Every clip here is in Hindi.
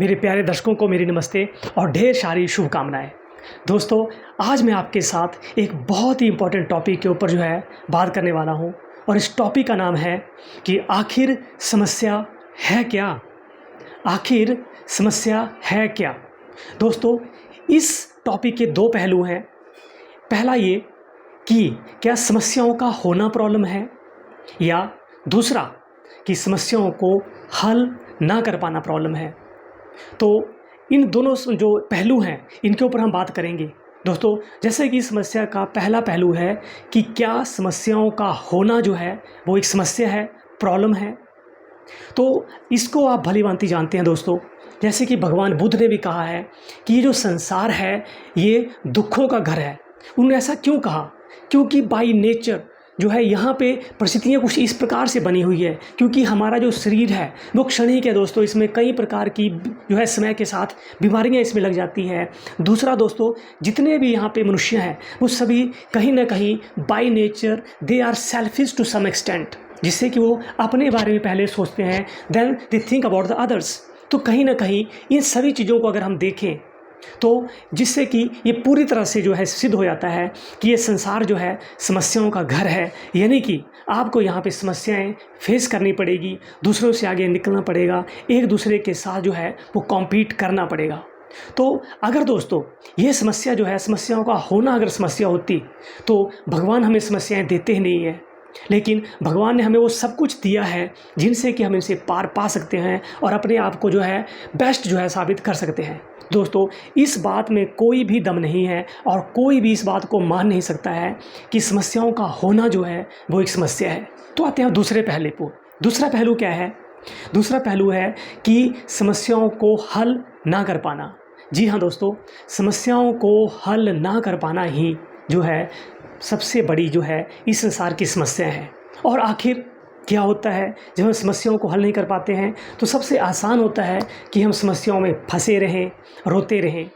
मेरे प्यारे दर्शकों को मेरी नमस्ते और ढेर सारी शुभकामनाएं। दोस्तों, आज मैं आपके साथ एक बहुत ही इम्पोर्टेंट टॉपिक के ऊपर बात करने वाला हूं और इस टॉपिक का नाम है कि आखिर समस्या है क्या। आखिर समस्या है क्या। दोस्तों, इस टॉपिक के दो पहलू हैं। पहला ये कि क्या समस्याओं का होना प्रॉब्लम है, या दूसरा कि समस्याओं को हल ना कर पाना प्रॉब्लम है। तो इन दोनों जो पहलू हैं इनके ऊपर हम बात करेंगे। दोस्तों, जैसे कि समस्या का पहला पहलू है कि क्या समस्याओं का होना जो है वो एक समस्या है, प्रॉब्लम है। तो इसको आप भलीभांति जानते हैं दोस्तों। जैसे कि भगवान बुद्ध ने भी कहा है कि ये जो संसार है ये दुखों का घर है। उन्होंने ऐसा क्यों कहा? क्योंकि बाय नेचर जो है यहाँ पे परिस्थितियाँ कुछ इस प्रकार से बनी हुई है, क्योंकि हमारा जो शरीर है वो क्षणिक है दोस्तों। इसमें कई प्रकार की समय के साथ बीमारियाँ इसमें लग जाती हैं। दूसरा दोस्तों, जितने भी यहाँ पे मनुष्य हैं वो सभी कहीं ना कहीं by nature they are selfish to some extent, जिससे कि वो अपने बारे में पहले सोचते हैं, then they think about the others. तो कहीं ना कहीं इन सभी चीज़ों को अगर हम देखें तो जिससे कि ये पूरी तरह से सिद्ध हो जाता है कि ये संसार जो है समस्याओं का घर है। यानी कि आपको यहाँ पे समस्याएं फेस करनी पड़ेगी, दूसरों से आगे निकलना पड़ेगा, एक दूसरे के साथ वो कॉम्पीट करना पड़ेगा। तो अगर दोस्तों ये समस्या समस्याओं का होना अगर समस्या होती तो भगवान हमें समस्याएं देते ही नहीं है। लेकिन भगवान ने हमें वो सब कुछ दिया है जिनसे कि हम इनसे पार पा सकते हैं और अपने आप को बेस्ट साबित कर सकते हैं। दोस्तों, इस बात में कोई भी दम नहीं है और कोई भी इस बात को मान नहीं सकता है कि समस्याओं का होना वो एक समस्या है। तो आते हैं दूसरे पहलू पर। दूसरा पहलू क्या है? दूसरा पहलू है कि समस्याओं को हल ना कर पाना। जी हाँ दोस्तों, समस्याओं को हल ना कर पाना ही सबसे बड़ी इस संसार की समस्या है। और आखिर क्या होता है जब हम समस्याओं को हल नहीं कर पाते हैं? तो सबसे आसान होता है कि हम समस्याओं में फंसे रहें, रोते रहें।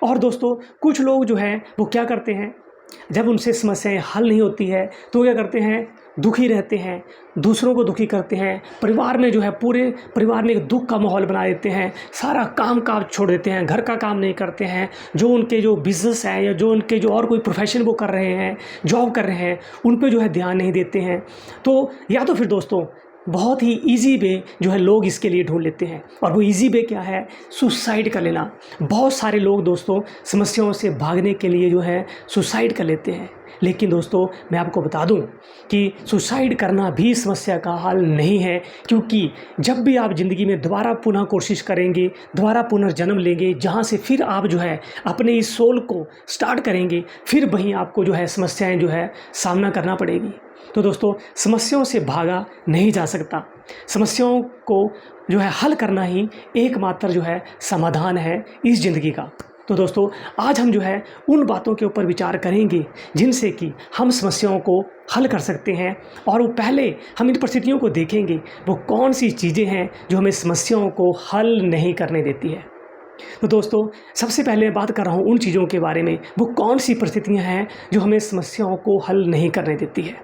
और दोस्तों, कुछ लोग वो क्या करते हैं, जब उनसे समस्याएं हल नहीं होती है तो क्या करते हैं, दुखी रहते हैं, दूसरों को दुखी करते हैं, परिवार में पूरे परिवार में एक दुख का माहौल बना देते हैं, सारा काम काज छोड़ देते हैं, घर का काम नहीं करते हैं, जो उनके बिज़नेस है या जो उनके और कोई प्रोफेशन वो कर रहे हैं, जॉब कर रहे हैं, उन पे ध्यान नहीं देते हैं। तो या तो फिर दोस्तों बहुत ही इजी वे लोग इसके लिए ढूंढ लेते हैं, और वो इजी वे क्या है? सुसाइड कर लेना। बहुत सारे लोग दोस्तों समस्याओं से भागने के लिए सुसाइड कर लेते हैं। लेकिन दोस्तों मैं आपको बता दूं कि सुसाइड करना भी समस्या का हल नहीं है, क्योंकि जब भी आप ज़िंदगी में दोबारा पुनः कोशिश करेंगे, दोबारा पुनर्जन्म लेंगे, जहां से फिर आप अपने इस सोल को स्टार्ट करेंगे, फिर वहीं आपको समस्याएं सामना करना पड़ेगी। तो दोस्तों, समस्याओं से भागा नहीं जा सकता। समस्याओं को हल करना ही एकमात्र समाधान है इस ज़िंदगी का। तो दोस्तों, आज हम उन बातों के ऊपर विचार करेंगे जिनसे कि हम समस्याओं को हल कर सकते हैं। और वो पहले हम इन परिस्थितियों को देखेंगे वो कौन सी चीज़ें हैं जो हमें समस्याओं को हल नहीं करने देती है। तो दोस्तों, सबसे पहले मैं बात कर रहा हूँ उन चीज़ों के बारे में, वो कौन सी परिस्थितियाँ हैं जो हमें समस्याओं को हल नहीं करने देती है।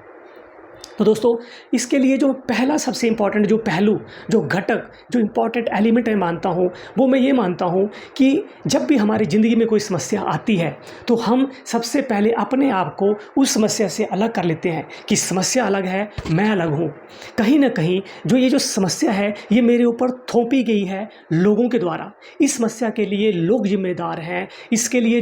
तो दोस्तों, इसके लिए पहला सबसे इम्पॉर्टेंट पहलू, घटक, इम्पॉर्टेंट एलिमेंट मैं मानता हूँ, वो मैं ये मानता हूँ कि जब भी हमारी ज़िंदगी में कोई समस्या आती है तो हम सबसे पहले अपने आप को उस समस्या से अलग कर लेते हैं कि समस्या अलग है, मैं अलग हूँ। कहीं ना कहीं ये समस्या है ये मेरे ऊपर थोपी गई है लोगों के द्वारा। इस समस्या के लिए लोग जिम्मेदार हैं, इसके लिए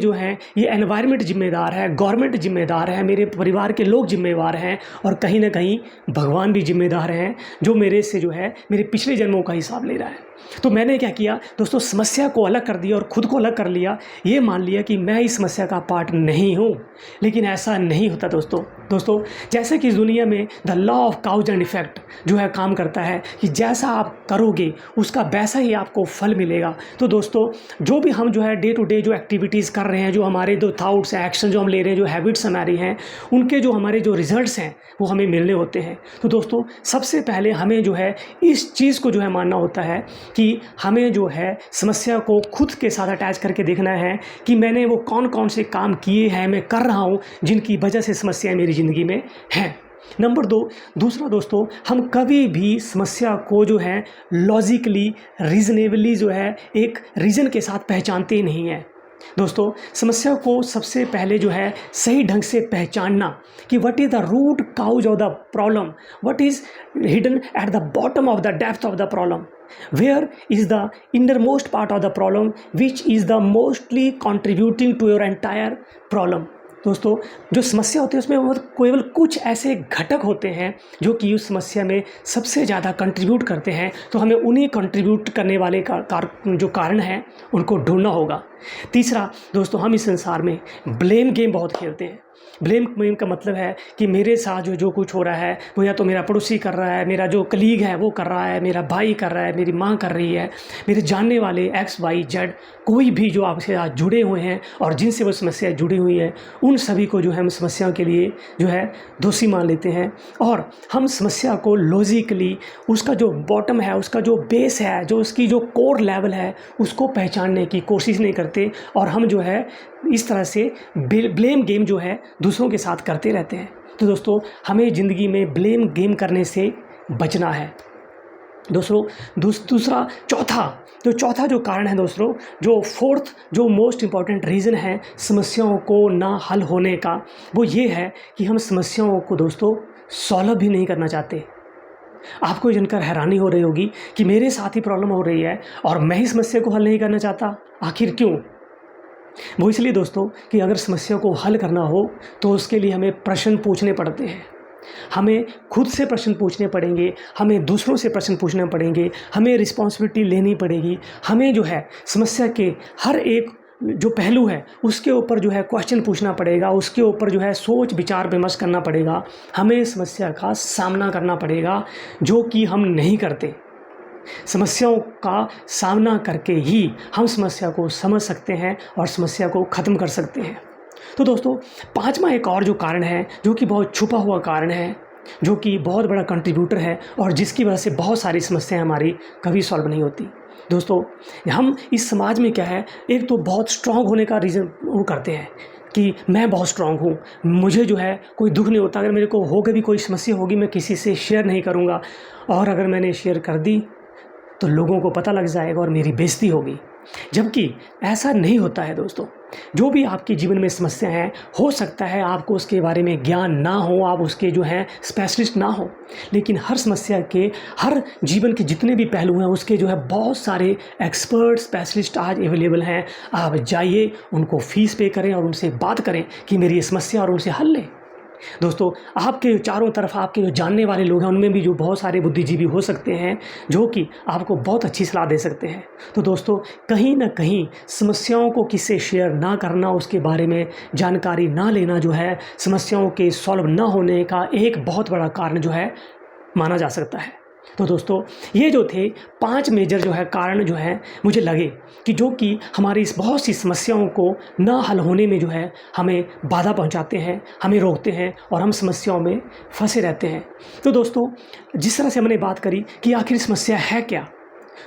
ये एनवायरनमेंट जिम्मेदार है, गवर्नमेंट जिम्मेदार है, मेरे परिवार के लोग जिम्मेदार हैं, और कहीं ना कहीं भगवान भी जिम्मेदार हैं जो मेरे से मेरे पिछले जन्मों का हिसाब ले रहा है। तो मैंने क्या किया दोस्तों, समस्या को अलग कर दिया और खुद को अलग कर लिया। ये मान लिया कि मैं इस समस्या का पार्ट नहीं हूँ। लेकिन ऐसा नहीं होता दोस्तों, जैसे कि इस दुनिया में the law of cows and effect काम करता है कि जैसा आप करोगे उसका वैसा ही आपको फल मिलेगा। तो दोस्तों, जो भी हम डे टू डे एक्टिविटीज़ कर रहे हैं, जो हमारे थाट्स एक्शन हम ले रहे हैं, जो हैबिट्स हमारी हैं, उनके हमारे रिजल्ट्स हैं वो हमें मिलने होते हैं। तो दोस्तों, सबसे पहले हमें इस चीज़ को मानना होता है कि हमें समस्या को खुद के साथ अटैच करके देखना है कि मैंने वो कौन कौन से काम किए हैं, मैं कर रहा हूँ, जिनकी वजह से समस्याएं मेरी ज़िंदगी में हैं। नंबर 2, दूसरा दोस्तों, हम कभी भी समस्या को जो है लॉजिकली, रीज़नेबली जो है एक रीज़न के साथ पहचानते ही नहीं हैं। दोस्तों, समस्या को सबसे पहले जो है सही ढंग से पहचानना कि what is the root cause of the problem, what is hidden at the bottom of the depth of the problem, where is the innermost part of the problem which is the mostly contributing to your entire problem. दोस्तों, जो समस्या होती है उसमें मतलब केवल कुछ ऐसे घटक होते हैं जो कि उस समस्या में सबसे ज़्यादा कंट्रीब्यूट करते हैं, तो हमें उन्हीं कंट्रीब्यूट करने वाले जो कारण हैं उनको ढूंढना होगा। तीसरा दोस्तों, हम इस संसार में ब्लेम गेम बहुत खेलते हैं। ब्लेम गेम का मतलब है कि मेरे साथ जो कुछ हो रहा है वो या तो मेरा पड़ोसी कर रहा है, मेरा जो कलीग है वो कर रहा है, मेरा भाई कर रहा है, मेरी माँ कर रही है, मेरे जानने वाले XYZ कोई भी जो आपसे आज जुड़े हुए हैं और जिनसे वो समस्या जुड़ी हुई है, उन सभी को जो है हम समस्याओं के लिए जो है दोषी मान लेते हैं और हम समस्या को लॉजिकली उसका जो बॉटम है, उसका जो बेस है, जो उसकी जो कोर लेवल है, उसको पहचानने की कोशिश नहीं करते और हम जो है इस तरह से ब्लेम गेम जो है दूसरों के साथ करते रहते हैं। तो दोस्तों, हमें ज़िंदगी में ब्लेम गेम करने से बचना है। दोस्तों, दूसरा चौथा जो कारण है दोस्तों, जो फोर्थ जो मोस्ट इम्पॉर्टेंट रीज़न है समस्याओं को ना हल होने का, वो ये है कि हम समस्याओं को दोस्तों सॉल्व भी नहीं करना चाहते। आपको जानकर हैरानी हो रही होगी कि मेरे साथ ही प्रॉब्लम हो रही है और मैं ही समस्या को हल नहीं करना चाहता। आखिर क्यों? वो इसलिए दोस्तों कि अगर समस्या को हल करना हो तो उसके लिए हमें प्रश्न पूछने पड़ते हैं। हमें खुद से प्रश्न पूछने पड़ेंगे, हमें दूसरों से प्रश्न पूछने पड़ेंगे, हमें रिस्पॉन्सिबिलिटी लेनी पड़ेगी, हमें जो है समस्या के हर एक जो पहलू है उसके ऊपर जो है क्वेश्चन पूछना पड़ेगा, उसके ऊपर जो है सोच विचार विमर्श करना पड़ेगा, हमें समस्या का सामना करना पड़ेगा, जो कि हम नहीं करते। समस्याओं का सामना करके ही हम समस्या को समझ सकते हैं और समस्या को ख़त्म कर सकते हैं। तो दोस्तों, पांचवा एक और जो कारण है, जो कि बहुत छुपा हुआ कारण है, जो कि बहुत बड़ा कंट्रीब्यूटर है और जिसकी वजह से बहुत सारी समस्याएं हमारी कभी सॉल्व नहीं होती। दोस्तों, हम इस समाज में क्या है, एक तो बहुत स्ट्रांग होने का रीज़न वो करते हैं कि मैं बहुत स्ट्रांग हूँ, मुझे जो है कोई दुख नहीं होता, अगर मेरे को होगा भी कोई समस्या होगी मैं किसी से शेयर नहीं करूँगा, और अगर मैंने शेयर कर दी तो लोगों को पता लग जाएगा और मेरी बेइज्जती होगी। जबकि ऐसा नहीं होता है दोस्तों। जो भी आपके जीवन में समस्या है, हो सकता है आपको उसके बारे में ज्ञान ना हो, आप उसके जो हैं स्पेशलिस्ट ना हो, लेकिन हर समस्या के, हर जीवन के जितने भी पहलू हैं उसके जो है बहुत सारे एक्सपर्ट स्पेशलिस्ट आज अवेलेबल हैं। आप जाइए, उनको फ़ीस पे करें और उनसे बात करें कि मेरी ये समस्या, और उनसे हल लें। दोस्तों, आपके चारों तरफ आपके जो जानने वाले लोग हैं उनमें भी जो बहुत सारे बुद्धिजीवी हो सकते हैं जो कि आपको बहुत अच्छी सलाह दे सकते हैं। तो दोस्तों, कहीं ना कहीं समस्याओं को किससे शेयर ना करना, उसके बारे में जानकारी ना लेना जो है समस्याओं के सॉल्व ना होने का एक बहुत बड़ा कारण जो है माना जा सकता है। तो दोस्तों, ये जो थे 5 मेजर जो है कारण जो है मुझे लगे कि जो कि हमारी इस बहुत सी समस्याओं को ना हल होने में जो है हमें बाधा पहुंचाते हैं, हमें रोकते हैं और हम समस्याओं में फंसे रहते हैं। तो दोस्तों, जिस तरह से हमने बात करी कि आखिर समस्या है क्या,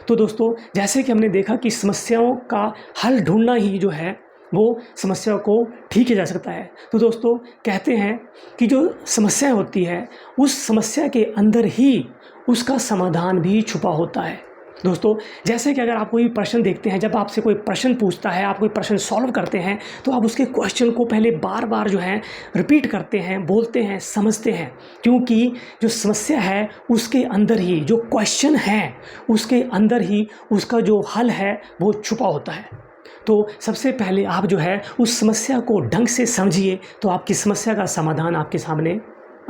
तो दोस्तों जैसे कि हमने देखा कि समस्याओं का हल ढूंढना ही जो है वो समस्या को ठीक किया जा सकता है। तो दोस्तों, कहते हैं कि जो समस्या होती है उस समस्या के अंदर ही उसका समाधान भी छुपा होता है। दोस्तों, जैसे कि अगर आप कोई प्रश्न देखते हैं, जब आपसे कोई प्रश्न पूछता है, आप कोई प्रश्न सॉल्व करते हैं, तो आप उसके क्वेश्चन को पहले बार बार जो है रिपीट करते हैं, बोलते हैं, समझते हैं, क्योंकि जो समस्या है उसके अंदर ही, जो क्वेश्चन है उसके अंदर ही उसका जो हल है वो छुपा होता है। तो सबसे पहले आप जो है उस समस्या को ढंग से समझिए, तो आपकी समस्या का समाधान आपके सामने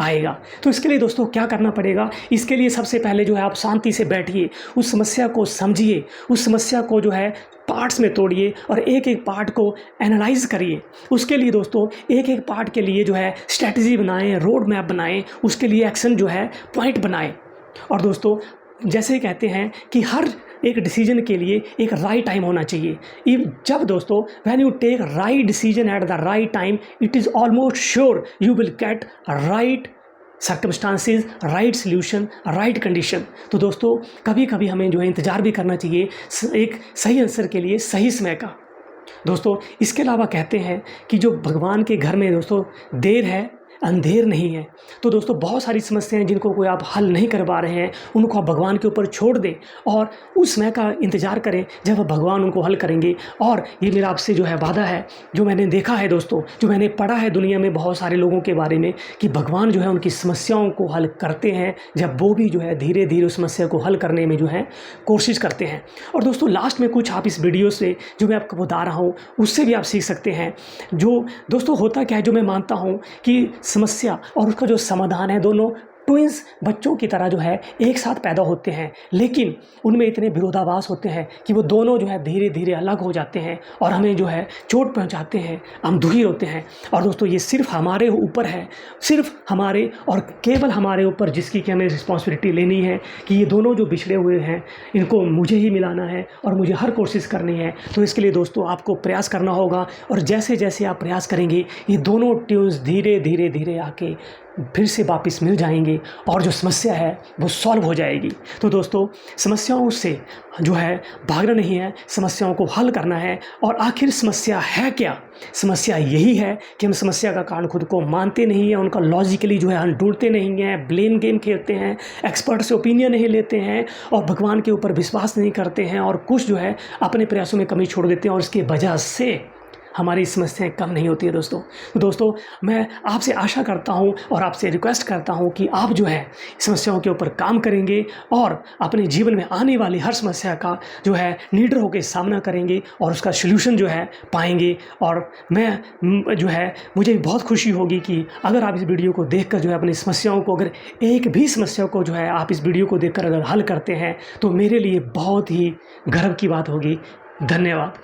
आएगा। तो इसके लिए दोस्तों क्या करना पड़ेगा, इसके लिए सबसे पहले जो है आप शांति से बैठिए, उस समस्या को समझिए, उस समस्या को जो है पार्ट्स में तोड़िए और एक एक पार्ट को एनालाइज करिए। उसके लिए दोस्तों एक एक पार्ट के लिए जो है स्ट्रैटेजी बनाएं, रोड मैप बनाएं, उसके लिए एक्शन जो है पॉइंट बनाएं। और दोस्तों, जैसे कहते हैं कि हर एक डिसीजन के लिए एक राइट टाइम होना चाहिए। जब दोस्तों when you take right decision at the right time, it is almost sure you will get right circumstances, right solution, right condition. तो दोस्तों, कभी कभी हमें जो है इंतज़ार भी करना चाहिए एक सही आंसर के लिए, सही समय का। दोस्तों, इसके अलावा कहते हैं कि जो भगवान के घर में दोस्तों देर है अंधेर नहीं है। तो दोस्तों बहुत सारी समस्याएं जिनको कोई आप हल नहीं कर पा रहे हैं, उनको आप भगवान के ऊपर छोड़ दें और उस समय का इंतज़ार करें जब भगवान उनको हल करेंगे। और ये मेरा आपसे जो है वादा है, जो मैंने देखा है दोस्तों, जो मैंने पढ़ा है दुनिया में बहुत सारे लोगों के बारे में, कि भगवान जो है उनकी समस्याओं को हल करते हैं जब वो भी जो है धीरे धीरे उस समस्या को हल करने में जो है कोशिश करते हैं। और दोस्तों लास्ट में कुछ आप इस वीडियो से जो मैं आपको बता रहा हूँ उससे भी आप सीख सकते हैं। जो दोस्तों होता क्या है, जो मैं मानता हूँ कि समस्या और उसका जो समाधान है, दोनों ट्विंस बच्चों की तरह जो है एक साथ पैदा होते हैं, लेकिन उनमें इतने विरोधाभास होते हैं कि वो दोनों जो है धीरे धीरे अलग हो जाते हैं और हमें जो है चोट पहुंचाते हैं, हम दुखी होते हैं। और दोस्तों ये सिर्फ हमारे ऊपर है, सिर्फ हमारे और केवल हमारे ऊपर, जिसकी कि हमें रिस्पॉन्सिबिलिटी लेनी है कि ये दोनों जो बिछड़े हुए हैं इनको मुझे ही मिलाना है और मुझे हर कोशिश करनी है। तो इसके लिए दोस्तों आपको प्रयास करना होगा, और जैसे जैसे आप प्रयास करेंगे ये दोनों ट्यून्स धीरे धीरे धीरे आके फिर से वापस मिल जाएंगे और जो समस्या है वो सॉल्व हो जाएगी। तो दोस्तों समस्याओं से जो है भागना नहीं है, समस्याओं को हल करना है। और आखिर समस्या है क्या? समस्या यही है कि हम समस्या का कारण खुद को मानते नहीं हैं, उनका लॉजिकली जो है हम ढूंढते नहीं हैं, ब्लेम गेम खेलते हैं, एक्सपर्ट से ओपिनियन नहीं लेते हैं और भगवान के ऊपर विश्वास नहीं करते हैं, और कुछ जो है अपने प्रयासों में कमी छोड़ देते हैं, और इसकी वजह से हमारी समस्याएं कम नहीं होती है दोस्तों। तो दोस्तों मैं आपसे आशा करता हूं और आपसे रिक्वेस्ट करता हूं कि आप जो है समस्याओं के ऊपर काम करेंगे और अपने जीवन में आने वाली हर समस्या का जो है निडर होकर सामना करेंगे और उसका सल्यूशन जो है पाएंगे। और मैं जो है मुझे बहुत खुशी होगी कि अगर आप इस वीडियो को देखकर जो है अपनी समस्याओं को, अगर एक भी समस्या को जो है आप इस वीडियो को देखकर अगर हल करते हैं तो मेरे लिए बहुत ही गर्व की बात होगी। धन्यवाद।